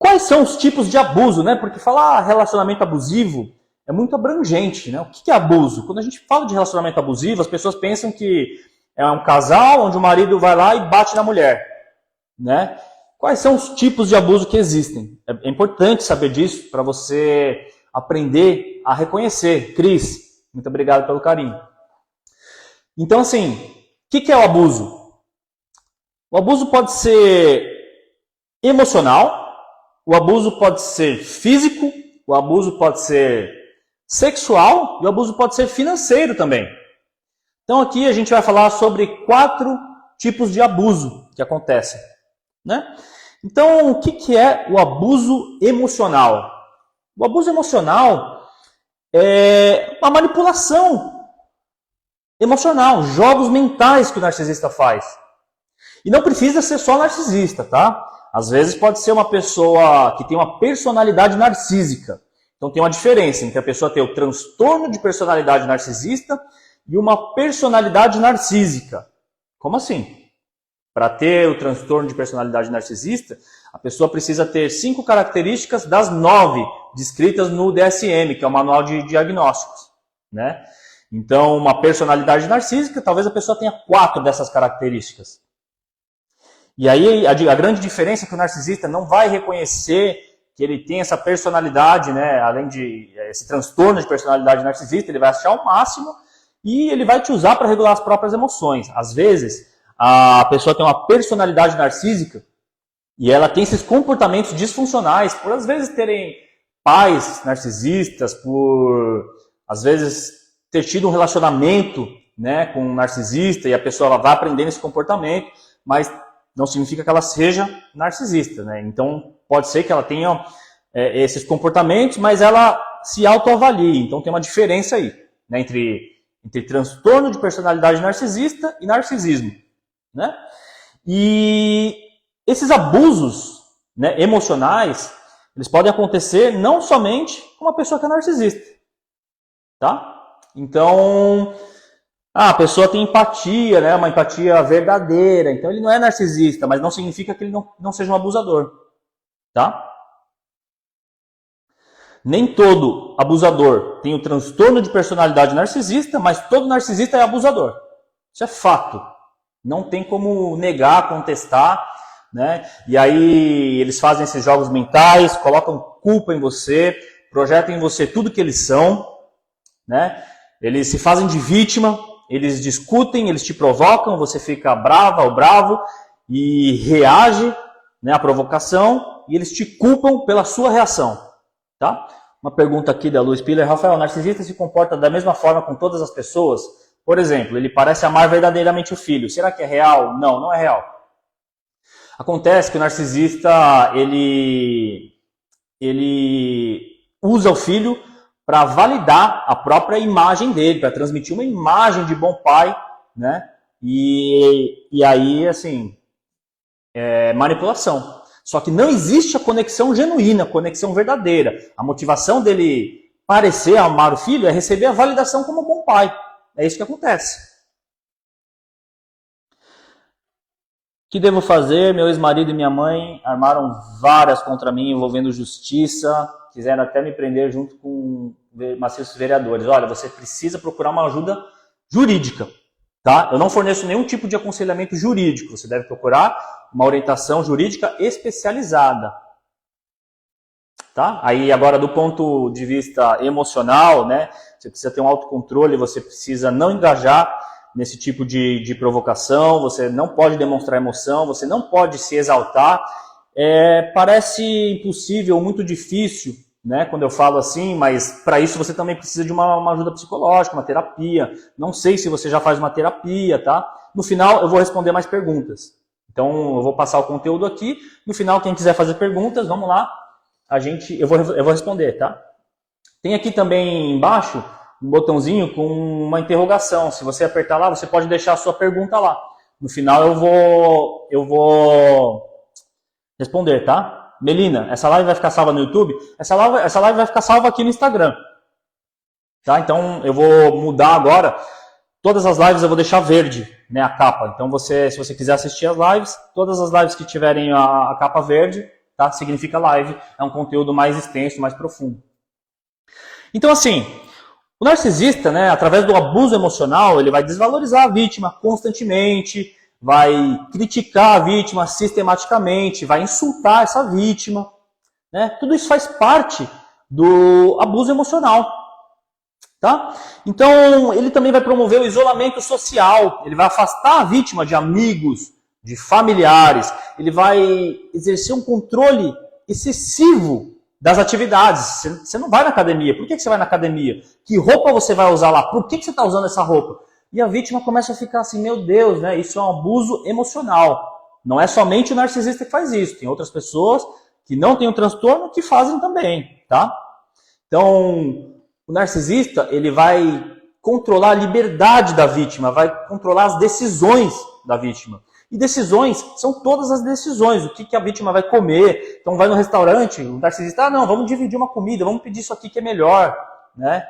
Quais são os tipos de abuso, né? Porque falar relacionamento abusivo é muito abrangente, né? O que é abuso? Quando a gente fala de relacionamento abusivo, as pessoas pensam que é um casal onde o marido vai lá e bate na mulher, né? Quais são os tipos de abuso que existem? É importante saber disso para você aprender a reconhecer. Cris, muito obrigado pelo carinho. Então, assim, o que é o abuso? O abuso pode ser emocional, o abuso pode ser físico, o abuso pode ser sexual e o abuso pode ser financeiro também. Então aqui a gente vai falar sobre 4 tipos de abuso que acontecem, né? Então o que é o abuso emocional? O abuso emocional é uma manipulação emocional, jogos mentais que o narcisista faz. E não precisa ser só narcisista, tá? Às vezes pode ser uma pessoa que tem uma personalidade narcísica. Então tem uma diferença entre a pessoa ter o transtorno de personalidade narcisista e uma personalidade narcísica. Como assim? Para ter o transtorno de personalidade narcisista, a pessoa precisa ter 5 características das 9 descritas no DSM, que é o Manual de Diagnósticos, né? Então, uma personalidade narcísica, talvez a pessoa tenha 4 dessas características. E aí a grande diferença é que o narcisista não vai reconhecer que ele tem essa personalidade, né, além de esse transtorno de personalidade narcisista, ele vai achar o máximo e ele vai te usar para regular as próprias emoções. Às vezes, a pessoa tem uma personalidade narcísica e ela tem esses comportamentos disfuncionais, por às vezes terem pais narcisistas, por às vezes ter tido um relacionamento, né, com um narcisista e a pessoa ela vai aprendendo esse comportamento, mas não significa que ela seja narcisista, né? Então, pode ser que ela tenha esses comportamentos, mas ela se autoavalie. Então, tem uma diferença aí, né, entre transtorno de personalidade narcisista e narcisismo, né? E esses abusos, né, emocionais, eles podem acontecer não somente com uma pessoa que é narcisista, tá? Então, a pessoa tem empatia, né? Uma empatia verdadeira. Então ele não é narcisista, mas não significa que ele não seja um abusador, tá? Nem todo abusador tem o transtorno de personalidade narcisista, mas todo narcisista é abusador. Isso é fato. Não tem como negar, contestar, né? E aí eles fazem esses jogos mentais, colocam culpa em você, projetam em você tudo que eles são, né? Eles se fazem de vítima, eles discutem, eles te provocam, você fica brava ou bravo e reage, né, à provocação e eles te culpam pela sua reação, tá? Uma pergunta aqui da Luiz Piller. Rafael, o narcisista se comporta da mesma forma com todas as pessoas? Por exemplo, ele parece amar verdadeiramente o filho. Será que é real? Não, não é real. Acontece que o narcisista, ele usa o filho para validar a própria imagem dele, para transmitir uma imagem de bom pai, né? E aí, assim, é manipulação. Só que não existe a conexão genuína, a conexão verdadeira. A motivação dele parecer amar o filho é receber a validação como bom pai. É isso que acontece. O que devo fazer? Meu ex-marido e minha mãe armaram várias contra mim, envolvendo justiça, quiseram até me prender junto com maciços vereadores. Olha, você precisa procurar uma ajuda jurídica, tá? Eu não forneço nenhum tipo de aconselhamento jurídico. Você deve procurar uma orientação jurídica especializada, tá? Aí agora do ponto de vista emocional, né? Você precisa ter um autocontrole, você precisa não engajar nesse tipo de provocação, você não pode demonstrar emoção, você não pode se exaltar. Parece impossível, muito difícil, né, quando eu falo assim, mas para isso você também precisa de uma ajuda psicológica, uma terapia. Não sei se você já faz uma terapia, tá? No final eu vou responder mais perguntas. Então eu vou passar o conteúdo aqui. No final, quem quiser fazer perguntas, vamos lá. Eu vou responder, tá? Tem aqui também embaixo um botãozinho com uma interrogação. Se você apertar lá, você pode deixar a sua pergunta lá. No final eu vou responder, tá? Melina, essa live vai ficar salva no YouTube? Essa live vai ficar salva aqui no Instagram. Tá? Então eu vou mudar agora. Todas as lives eu vou deixar verde, né, a capa. Então se você quiser assistir as lives, todas as lives que tiverem a capa verde, tá? Significa live, é um conteúdo mais extenso, mais profundo. Então, assim, o narcisista, né, através do abuso emocional, ele vai desvalorizar a vítima constantemente, vai criticar a vítima sistematicamente, vai insultar essa vítima, né? Tudo isso faz parte do abuso emocional, tá? Então, ele também vai promover o isolamento social, ele vai afastar a vítima de amigos, de familiares, ele vai exercer um controle excessivo das atividades. Você não vai na academia. Por que você vai na academia? Que roupa você vai usar lá? Por que você está usando essa roupa? E a vítima começa a ficar assim, meu Deus, né? Isso é um abuso emocional. Não é somente o narcisista que faz isso. Tem outras pessoas que não têm o transtorno que fazem também, tá? Então, o narcisista, ele vai controlar a liberdade da vítima, vai controlar as decisões da vítima. E decisões são todas as decisões, o que a vítima vai comer. Então vai no restaurante, o narcisista, não, vamos dividir uma comida, vamos pedir isso aqui que é melhor, né?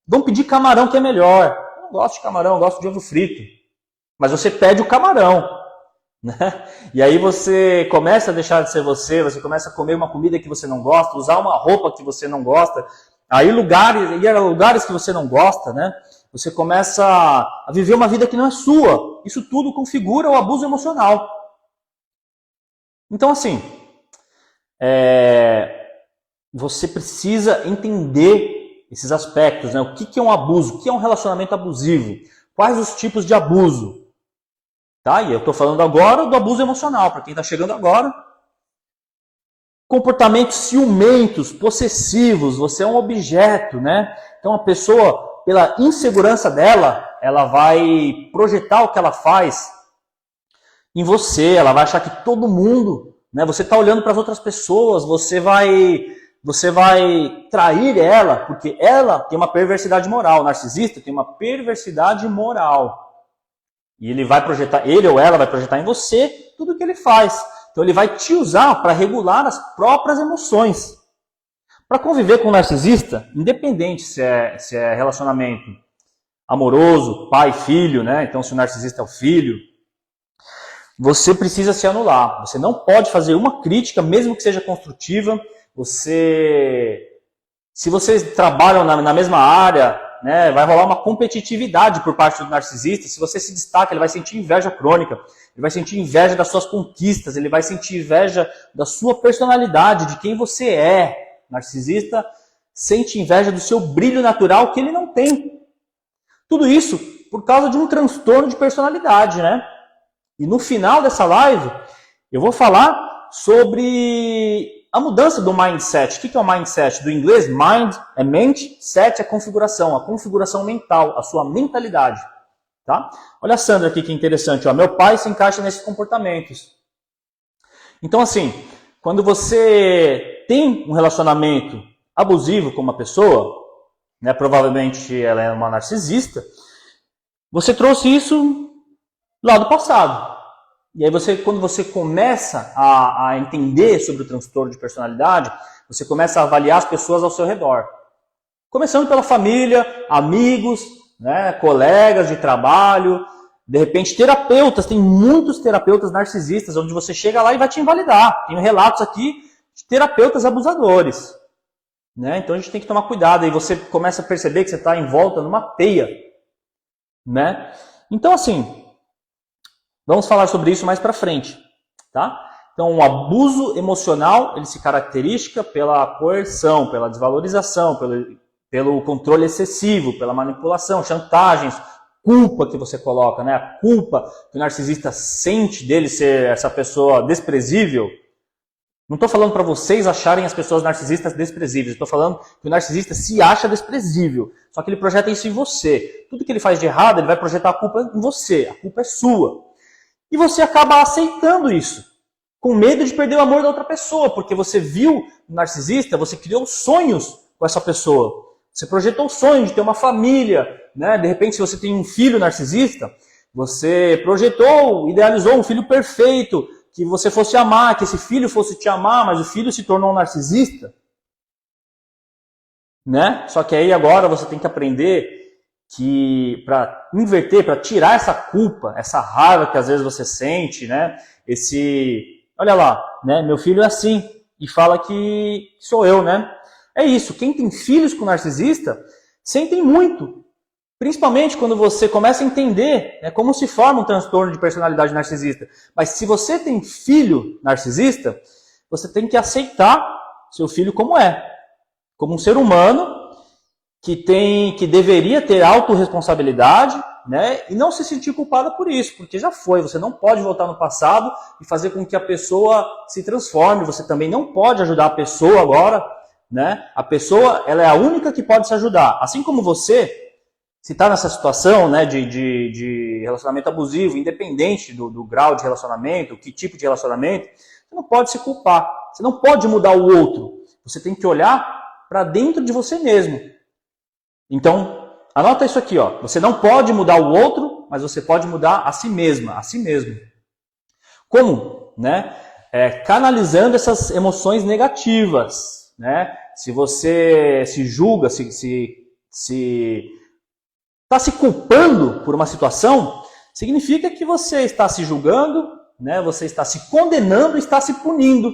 Vamos pedir camarão que é melhor. Eu não gosto de camarão, eu gosto de ovo frito. Mas você pede o camarão, né? E aí você começa a deixar de ser você começa a comer uma comida que você não gosta, usar uma roupa que você não gosta, ir a lugares que você não gosta, né? Você começa a viver uma vida que não é sua. Isso tudo configura o abuso emocional. Então, assim, você precisa entender esses aspectos, né? O que é um abuso? O que é um relacionamento abusivo? Quais os tipos de abuso? Tá? E eu estou falando agora do abuso emocional, para quem está chegando agora. Comportamentos ciumentos, possessivos, você é um objeto, né? Então a pessoa, pela insegurança dela, ela vai projetar o que ela faz em você, ela vai achar que todo mundo, né? Você está olhando para as outras pessoas, você vai trair ela, porque ela tem uma perversidade moral, o narcisista tem uma perversidade moral. E ele ou ela vai projetar em você tudo o que ele faz. Então ele vai te usar para regular as próprias emoções. Para conviver com o narcisista, independente se é relacionamento amoroso, pai, filho, né? Então se o narcisista é o filho, você precisa se anular. Você não pode fazer uma crítica, mesmo que seja construtiva. Se vocês trabalham na mesma área, né, vai rolar uma competitividade por parte do narcisista. Se você se destaca, ele vai sentir inveja crônica, ele vai sentir inveja das suas conquistas, ele vai sentir inveja da sua personalidade, de quem você é. O narcisista sente inveja do seu brilho natural que ele não tem. Tudo isso por causa de um transtorno de personalidade, né? E no final dessa live, eu vou falar sobre a mudança do mindset. O que é o mindset? Do inglês, mind é mente, set é configuração, a configuração mental, a sua mentalidade. Tá? Olha a Sandra aqui que interessante. Ó. Meu pai se encaixa nesses comportamentos. Então, assim, quando você tem um relacionamento abusivo com uma pessoa, né, provavelmente ela é uma narcisista, você trouxe isso lá do passado. E aí quando você começa a entender sobre o transtorno de personalidade, você começa a avaliar as pessoas ao seu redor. Começando pela família, amigos, né, colegas de trabalho, de repente terapeutas, tem muitos terapeutas narcisistas, onde você chega lá e vai te invalidar. Tem relatos aqui de terapeutas abusadores. Né? Então a gente tem que tomar cuidado, aí você começa a perceber que você está envolta numa teia. Né? Então assim, vamos falar sobre isso mais para frente, tá? Então, o abuso emocional, ele se caracteriza pela coerção, pela desvalorização, pelo controle excessivo, pela manipulação, chantagens, culpa que você coloca, né? A culpa que o narcisista sente dele ser essa pessoa desprezível. Não estou falando para vocês acharem as pessoas narcisistas desprezíveis. Estou falando que o narcisista se acha desprezível. Só que ele projeta isso em você. Tudo que ele faz de errado, ele vai projetar a culpa em você. A culpa é sua. E você acaba aceitando isso, com medo de perder o amor da outra pessoa, porque você viu o narcisista, você criou sonhos com essa pessoa. Você projetou o sonho de ter uma família, né? De repente, se você tem um filho narcisista, você projetou, idealizou um filho perfeito, que você fosse amar, que esse filho fosse te amar, mas o filho se tornou um narcisista. Né? Só que aí agora você tem que aprender que para inverter, para tirar essa culpa, essa raiva que às vezes você sente, né? Olha lá, né? Meu filho é assim, e fala que sou eu, né? É isso, quem tem filhos com narcisista sentem muito. Principalmente quando você começa a entender, né, como se forma um transtorno de personalidade narcisista. Mas se você tem filho narcisista, você tem que aceitar seu filho como é. Como um ser humano que deveria ter autorresponsabilidade, né, e não se sentir culpada por isso, porque já foi. Você não pode voltar no passado e fazer com que a pessoa se transforme. Você também não pode ajudar a pessoa agora, né? A pessoa, ela é a única que pode se ajudar. Assim como você, se está nessa situação, né, de relacionamento abusivo, independente do grau de relacionamento, que tipo de relacionamento, você não pode se culpar. Você não pode mudar o outro. Você tem que olhar para dentro de você mesmo. Então, anota isso aqui, ó. Você não pode mudar o outro, mas você pode mudar a si mesma, a si mesmo. Como? Né? Canalizando essas emoções negativas. Né? Se você se julga, se está se culpando por uma situação, significa que você está se julgando, né? Você está se condenando e está se punindo.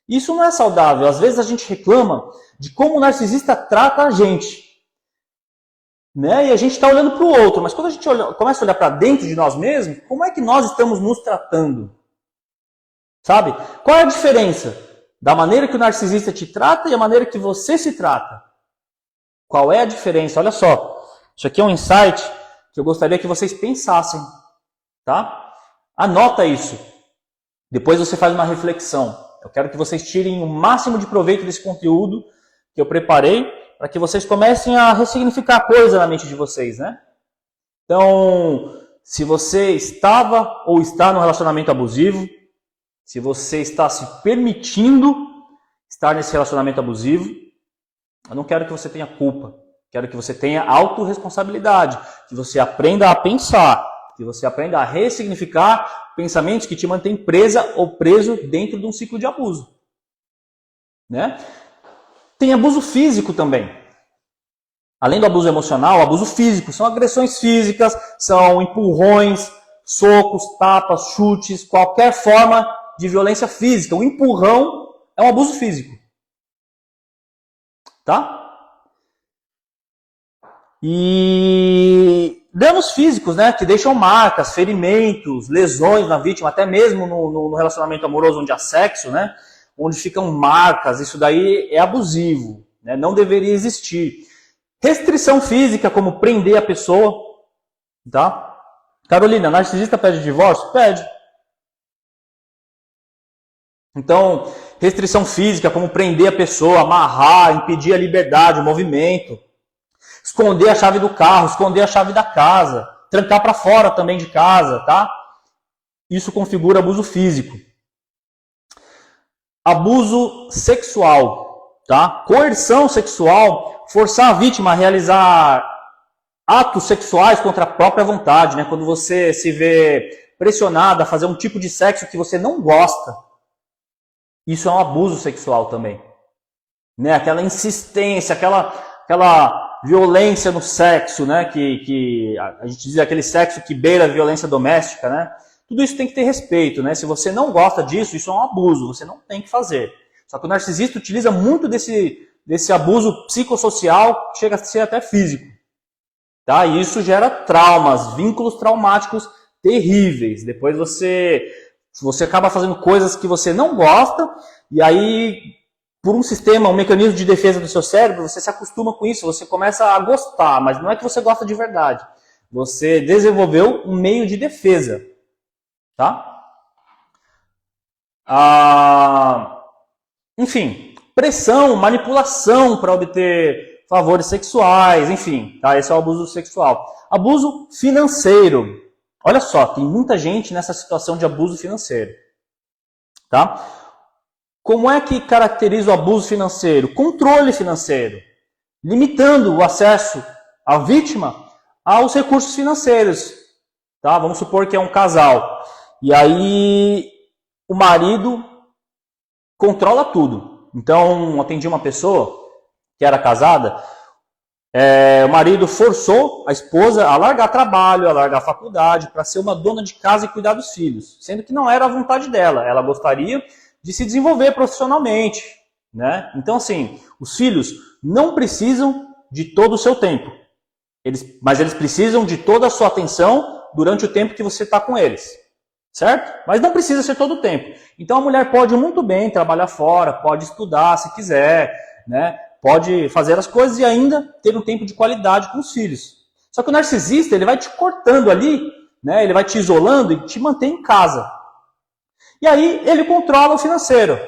Isso não é saudável. Às vezes a gente reclama de como o narcisista trata a gente. Né? E a gente está olhando para o outro, mas quando a gente começa a olhar para dentro de nós mesmos, como é que nós estamos nos tratando? Sabe? Qual é a diferença da maneira que o narcisista te trata e a maneira que você se trata? Qual é a diferença? Olha só. Isso aqui é um insight que eu gostaria que vocês pensassem, tá? Anota isso. Depois você faz uma reflexão. Eu quero que vocês tirem o máximo de proveito desse conteúdo que eu preparei para que vocês comecem a ressignificar a coisa na mente de vocês, né? Então, se você estava ou está num relacionamento abusivo, se você está se permitindo estar nesse relacionamento abusivo, eu não quero que você tenha culpa. Quero que você tenha autorresponsabilidade, que você aprenda a pensar, que você aprenda a ressignificar pensamentos que te mantêm presa ou preso dentro de um ciclo de abuso. Né? Tem abuso físico também. Além do abuso emocional, o abuso físico são agressões físicas, são empurrões, socos, tapas, chutes, qualquer forma de violência física. O empurrão é um abuso físico. Tá? E danos físicos, né, que deixam marcas, ferimentos, lesões na vítima, até mesmo no relacionamento amoroso onde há sexo, né, onde ficam marcas, isso daí é abusivo, né, não deveria existir. Restrição física, como prender a pessoa, tá? Carolina, narcisista pede divórcio? Pede. Então, restrição física, como prender a pessoa, amarrar, impedir a liberdade, o movimento. Esconder a chave do carro, esconder a chave da casa, trancar para fora também de casa, tá? Isso configura abuso físico. Abuso sexual, tá? Coerção sexual, forçar a vítima a realizar atos sexuais contra a própria vontade, né? Quando você se vê pressionado a fazer um tipo de sexo que você não gosta, isso é um abuso sexual também, né? Aquela insistência, aquela violência no sexo, né? Que a gente diz aquele sexo que beira a violência doméstica, né? Tudo isso tem que ter respeito, né? Se você não gosta disso, isso é um abuso, você não tem que fazer. Só que o narcisista utiliza muito desse abuso psicossocial, que chega a ser até físico. Tá? E isso gera traumas, vínculos traumáticos terríveis. Depois você acaba fazendo coisas que você não gosta, e aí, por um sistema, um mecanismo de defesa do seu cérebro, você se acostuma com isso, você começa a gostar, mas não é que você gosta de verdade. Você desenvolveu um meio de defesa. Tá? Enfim, pressão, manipulação para obter favores sexuais, enfim, tá? Esse é o abuso sexual. Abuso financeiro. Olha só, tem muita gente nessa situação de abuso financeiro. Tá? Como é que caracteriza o abuso financeiro? Controle financeiro. Limitando o acesso à vítima aos recursos financeiros. Tá? Vamos supor que é um casal. E aí o marido controla tudo. Então, atendi uma pessoa que era casada, o marido forçou a esposa a largar trabalho, a largar a faculdade, para ser uma dona de casa e cuidar dos filhos. Sendo que não era a vontade dela. Ela gostaria de se desenvolver profissionalmente, né? Então, assim, os filhos não precisam de todo o seu tempo, mas eles precisam de toda a sua atenção durante o tempo que você está com eles, certo? Mas não precisa ser todo o tempo. Então, a mulher pode muito bem trabalhar fora, pode estudar se quiser, né? Pode fazer as coisas e ainda ter um tempo de qualidade com os filhos. Só que o narcisista, ele vai te cortando ali, né? Ele vai te isolando e te mantém em casa. E aí ele controla o financeiro.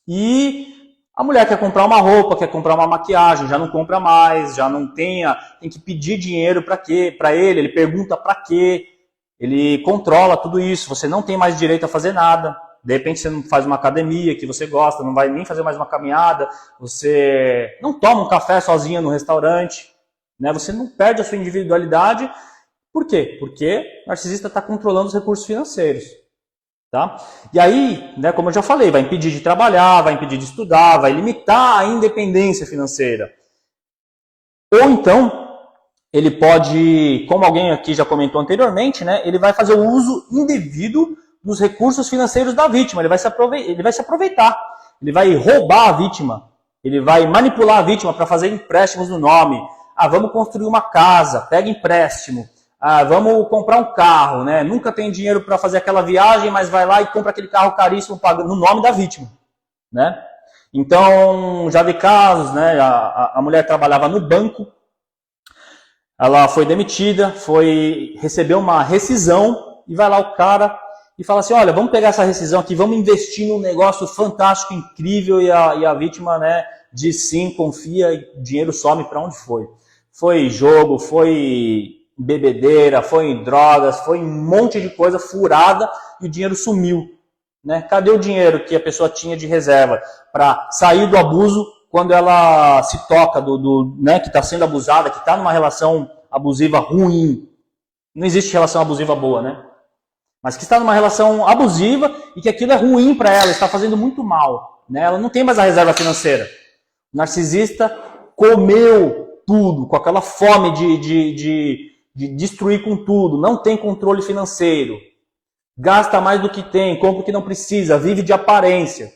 E a mulher quer comprar uma roupa, quer comprar uma maquiagem, já não compra mais, já não tem que pedir dinheiro para quê? Para ele pergunta para quê? Ele controla tudo isso, você não tem mais direito a fazer nada. De repente você não faz uma academia que você gosta, não vai nem fazer mais uma caminhada, você não toma um café sozinha no restaurante, né? Você não perde a sua individualidade. Por quê? Porque o narcisista está controlando os recursos financeiros. Tá? E aí, né, como eu já falei, vai impedir de trabalhar, vai impedir de estudar, vai limitar a independência financeira. Ou então, ele pode, como alguém aqui já comentou anteriormente, né, ele vai fazer o uso indevido dos recursos financeiros da vítima, ele vai se aproveitar, ele vai roubar a vítima, ele vai manipular a vítima para fazer empréstimos no nome. Vamos construir uma casa, pega empréstimo. Vamos comprar um carro, né? Nunca tem dinheiro para fazer aquela viagem, mas vai lá e compra aquele carro caríssimo no nome da vítima, né? Então, já vi casos, né? A mulher trabalhava no banco, ela foi demitida, recebeu uma rescisão, e vai lá o cara e fala assim, olha, vamos pegar essa rescisão aqui, vamos investir num negócio fantástico, incrível, e a vítima, né, diz sim, confia, e o dinheiro some para onde foi. Foi jogo, foi bebedeira, foi em drogas, foi um monte de coisa furada e o dinheiro sumiu, né? Cadê o dinheiro que a pessoa tinha de reserva para sair do abuso quando ela se toca né, que está sendo abusada, que está numa relação abusiva ruim? Não existe relação abusiva boa, né? Mas que está numa relação abusiva e que aquilo é ruim para ela, está fazendo muito mal, né? Ela não tem mais a reserva financeira. O narcisista comeu tudo, com aquela fome de destruir com tudo, não tem controle financeiro, gasta mais do que tem, compra o que não precisa, vive de aparência.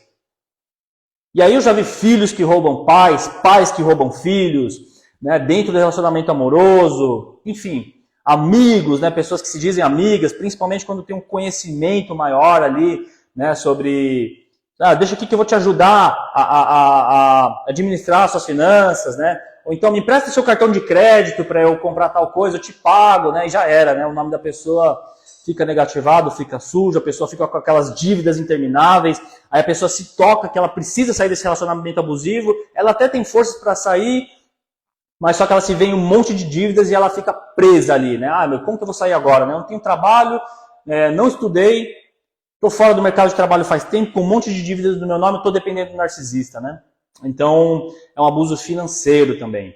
E aí eu já vi filhos que roubam pais, pais que roubam filhos, né, dentro do relacionamento amoroso, enfim, amigos, né, pessoas que se dizem amigas, principalmente quando tem um conhecimento maior ali, né, sobre, deixa aqui que eu vou te ajudar a administrar suas finanças, né? Ou então, me empresta seu cartão de crédito para eu comprar tal coisa, eu te pago, né? E já era, né? O nome da pessoa fica negativado, fica sujo, a pessoa fica com aquelas dívidas intermináveis, aí a pessoa se toca que ela precisa sair desse relacionamento abusivo, ela até tem forças para sair, mas só que ela se vê em um monte de dívidas e ela fica presa ali, né? Como que eu vou sair agora, né? Eu não tenho trabalho, não estudei, estou fora do mercado de trabalho faz tempo, com um monte de dívidas do meu nome, estou dependendo do narcisista, né? Então, é um abuso financeiro também.